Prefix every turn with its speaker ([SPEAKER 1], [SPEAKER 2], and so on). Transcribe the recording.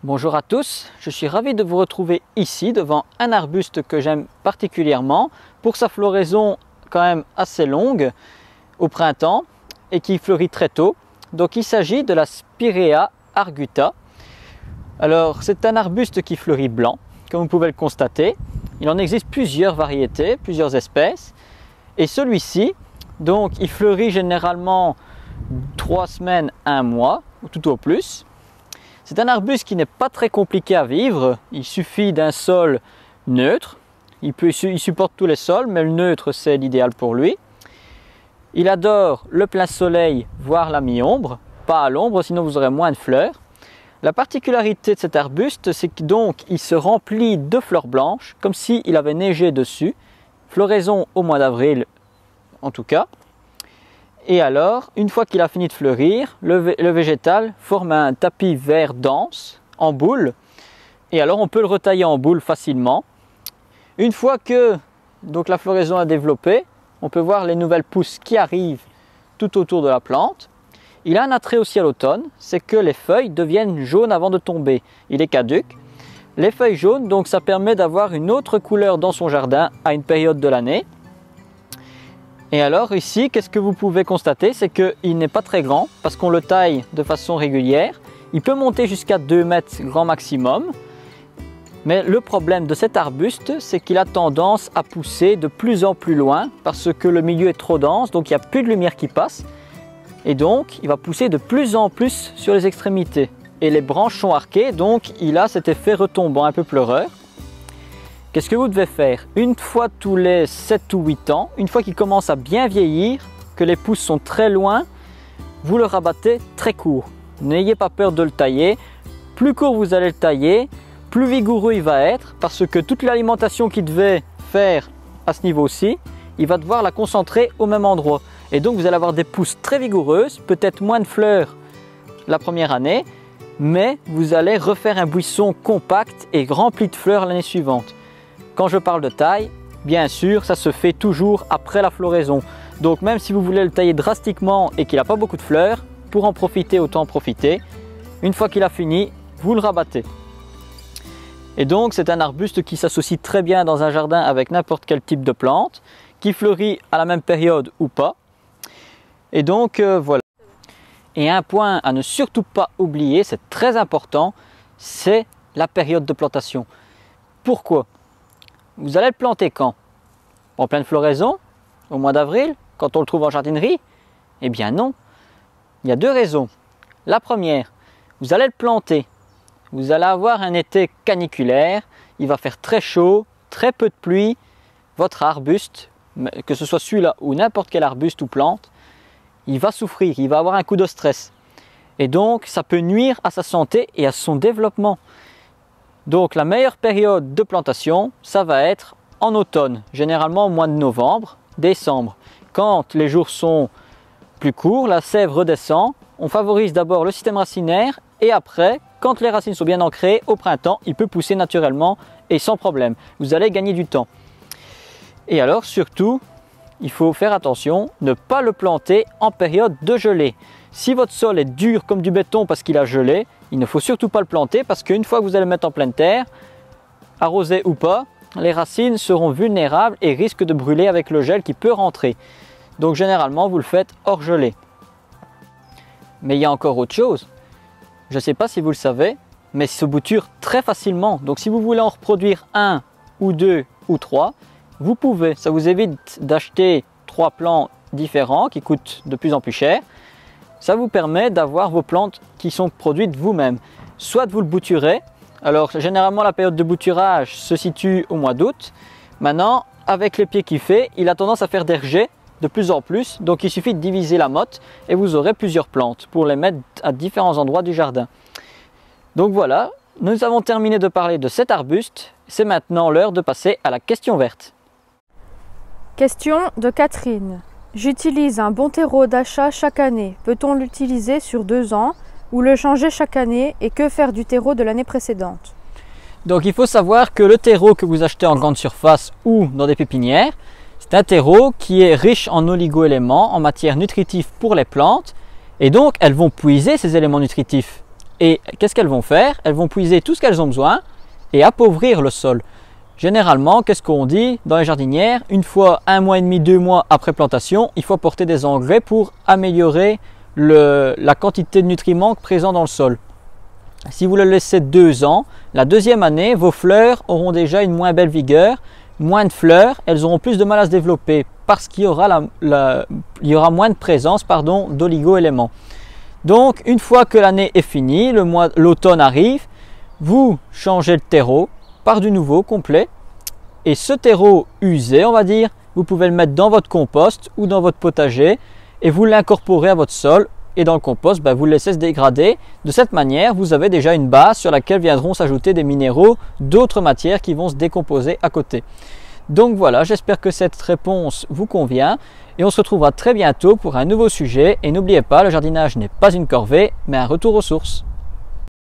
[SPEAKER 1] Bonjour à tous, je suis ravi de vous retrouver ici devant un arbuste que j'aime particulièrement pour sa floraison quand même assez longue au printemps et qui fleurit très tôt. Donc il s'agit de la Spirea arguta. Alors c'est un arbuste qui fleurit blanc, comme vous pouvez le constater. Il en existe plusieurs variétés, plusieurs espèces. Et celui-ci, donc il fleurit généralement 3 semaines, 1 mois, ou tout au plus. C'est un arbuste qui n'est pas très compliqué à vivre, il suffit d'un sol neutre, il supporte tous les sols, mais le neutre c'est l'idéal pour lui. Il adore le plein soleil, voire la mi-ombre, pas à l'ombre sinon vous aurez moins de fleurs. La particularité de cet arbuste, c'est que donc il se remplit de fleurs blanches, comme s'il avait neigé dessus, floraison au mois d'avril en tout cas. Et alors, une fois qu'il a fini de fleurir, le végétal forme un tapis vert dense, en boule. Et alors, on peut le retailler en boule facilement. Une fois que donc, la floraison a développé, on peut voir les nouvelles pousses qui arrivent tout autour de la plante. Il a un attrait aussi à l'automne, c'est que les feuilles deviennent jaunes avant de tomber. Il est caduc. Les feuilles jaunes, donc ça permet d'avoir une autre couleur dans son jardin à une période de l'année. Et alors ici, qu'est-ce que vous pouvez constater? C'est qu'il n'est pas très grand parce qu'on le taille de façon régulière. Il peut monter jusqu'à 2 mètres grand maximum. Mais le problème de cet arbuste, c'est qu'il a tendance à pousser de plus en plus loin parce que le milieu est trop dense, donc il n'y a plus de lumière qui passe. Et donc, il va pousser de plus en plus sur les extrémités. Et les branches sont arquées, donc il a cet effet retombant un peu pleureur. Qu'est-ce que vous devez faire? Une fois tous les 7 ou 8 ans, une fois qu'il commence à bien vieillir, que les pousses sont très loin, vous le rabattez très court. N'ayez pas peur de le tailler. Plus court vous allez le tailler, plus vigoureux il va être, parce que toute l'alimentation qu'il devait faire à ce niveau-ci, il va devoir la concentrer au même endroit. Et donc vous allez avoir des pousses très vigoureuses, peut-être moins de fleurs la première année, mais vous allez refaire un buisson compact et rempli de fleurs l'année suivante. Quand je parle de taille, bien sûr, ça se fait toujours après la floraison. Donc même si vous voulez le tailler drastiquement et qu'il n'a pas beaucoup de fleurs, pour en profiter, autant en profiter. Une fois qu'il a fini, vous le rabattez. Et donc c'est un arbuste qui s'associe très bien dans un jardin avec n'importe quel type de plante, qui fleurit à la même période ou pas. Et donc voilà. Et un point à ne surtout pas oublier, c'est très important, c'est la période de plantation. Pourquoi ? Vous allez le planter quand? En pleine floraison? Au mois d'avril? Quand on le trouve en jardinerie? Eh bien non. Il y a 2 raisons. La première, vous allez le planter. Vous allez avoir un été caniculaire. Il va faire très chaud, très peu de pluie. Votre arbuste, que ce soit celui-là ou n'importe quel arbuste ou plante, il va souffrir, il va avoir un coup de stress. Et donc, ça peut nuire à sa santé et à son développement. Donc la meilleure période de plantation, ça va être en automne, généralement au mois de novembre, décembre. Quand les jours sont plus courts, la sève redescend, on favorise d'abord le système racinaire et après, quand les racines sont bien ancrées, au printemps, il peut pousser naturellement et sans problème. Vous allez gagner du temps. Et alors surtout, il faut faire attention, ne pas le planter en période de gelée. Si votre sol est dur comme du béton parce qu'il a gelé, il ne faut surtout pas le planter parce qu'une fois que vous allez le mettre en pleine terre, arrosé ou pas, les racines seront vulnérables et risquent de brûler avec le gel qui peut rentrer. Donc généralement, vous le faites hors gelée. Mais il y a encore autre chose. Je ne sais pas si vous le savez, mais il se bouture très facilement. Donc si vous voulez en reproduire 1 ou 2 ou 3, vous pouvez. Ça vous évite d'acheter 3 plants différents qui coûtent de plus en plus cher. Ça vous permet d'avoir vos plantes qui sont produites vous-même. Soit vous le bouturez. Alors généralement la période de bouturage se situe au mois d'août. Maintenant, avec les pieds qu'il fait, il a tendance à faire des rejets de plus en plus. Donc il suffit de diviser la motte et vous aurez plusieurs plantes pour les mettre à différents endroits du jardin. Donc voilà, nous avons terminé de parler de cet arbuste. C'est maintenant l'heure de passer à la question verte.
[SPEAKER 2] Question de Catherine. J'utilise un bon terreau d'achat chaque année. Peut-on l'utiliser sur 2 ans ou le changer chaque année et que faire du terreau de l'année précédente?
[SPEAKER 1] Donc il faut savoir que le terreau que vous achetez en grande surface ou dans des pépinières, c'est un terreau qui est riche en oligo-éléments, en matières nutritives pour les plantes et donc elles vont puiser ces éléments nutritifs Et qu'est-ce qu'elles vont faire? Elles vont puiser tout ce qu'elles ont besoin et appauvrir le sol. Généralement, qu'est-ce qu'on dit dans les jardinières? Une fois 1 mois et demi, 2 mois après plantation, il faut apporter des engrais pour améliorer la quantité de nutriments présents dans le sol. Si vous le laissez 2 ans, la deuxième année, vos fleurs auront déjà une moins belle vigueur, moins de fleurs, elles auront plus de mal à se développer parce qu'il y aura, il y aura moins de présence d'oligo-éléments. Donc, une fois que l'année est finie, l'automne arrive, vous changez le terreau par du nouveau complet, et ce terreau usé, on va dire, vous pouvez le mettre dans votre compost ou dans votre potager et vous l'incorporez à votre sol, et dans le compost vous le laissez se dégrader. De cette manière, vous avez déjà une base sur laquelle viendront s'ajouter des minéraux d'autres matières qui vont se décomposer à côté. Donc voilà, j'espère que cette réponse vous convient et on se retrouvera très bientôt pour un nouveau sujet. Et n'oubliez pas, le jardinage n'est pas une corvée mais un retour aux sources.